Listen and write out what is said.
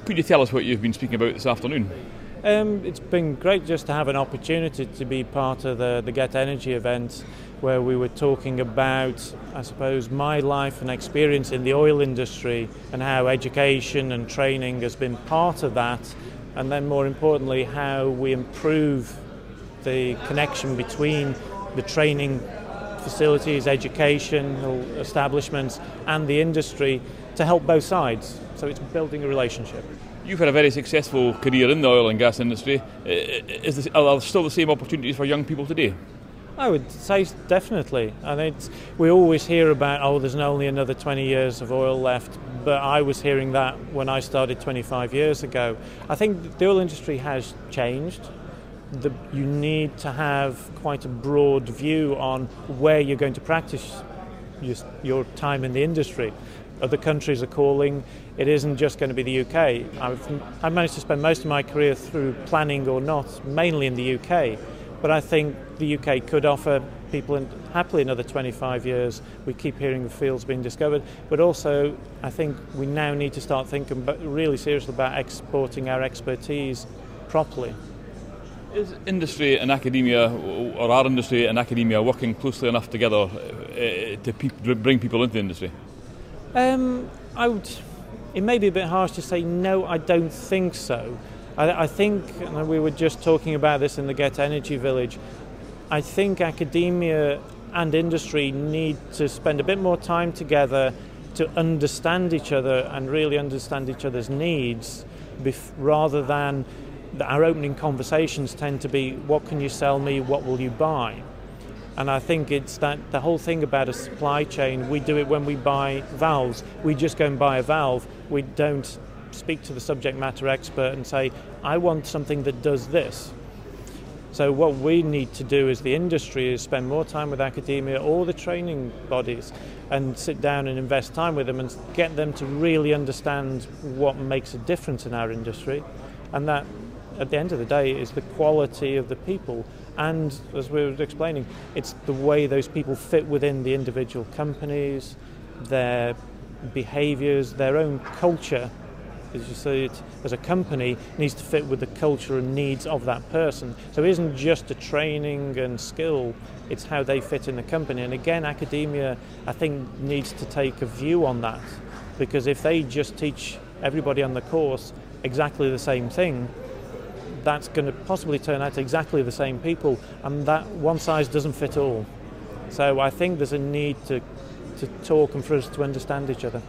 Could you tell us what you've been speaking about this afternoon? It's been great just to have an opportunity to be part of the Get Energy event, where we were talking about, I suppose, my life and experience in the oil industry and how education and training has been part of that, and then more importantly how we improve the connection between the training facilities, educational establishments and the industry to help both sides. So it's building a relationship. You've had a very successful career in the oil and gas industry. Are there still the same opportunities for young people today? I would say definitely. And we always hear about, there's only another 20 years of oil left, but I was hearing that when I started 25 years ago. I think the oil industry has changed. You need to have quite a broad view on where you're going to practice your time in the industry. Other countries are calling. It isn't just going to be the UK. I've managed to spend most of my career through planning or not, mainly in the UK. But I think the UK could offer people happily another 25 years. We keep hearing the fields being discovered. But also, I think we now need to start thinking really seriously about exporting our expertise properly. Is industry and academia, or our industry and academia, working closely enough together to bring people into the industry? It may be a bit harsh to say no, I don't think so. I think, and we were just talking about this in the Get Energy Village, I think academia and industry need to spend a bit more time together to understand each other and really understand each other's needs, rather than our opening conversations tend to be, what can you sell me, what will you buy? And I think it's that the whole thing about a supply chain, we do it when we buy valves. We just go and buy a valve. We don't speak to the subject matter expert and say, I want something that does this. So what we need to do as the industry is spend more time with academia, all the training bodies, and sit down and invest time with them and get them to really understand what makes a difference in our industry. And that, at the end of the day, is the quality of the people. And as we were explaining, it's the way those people fit within the individual companies, their behaviours, their own culture. As you say, it as a company needs to fit with the culture and needs of that person. So it isn't just a training and skill, it's how they fit in the company. And again, academia, I think, needs to take a view on that, because if they just teach everybody on the course exactly the same thing, that's going to possibly turn out exactly the same people, and that one size doesn't fit all. So I think there's a need to talk and for us to understand each other.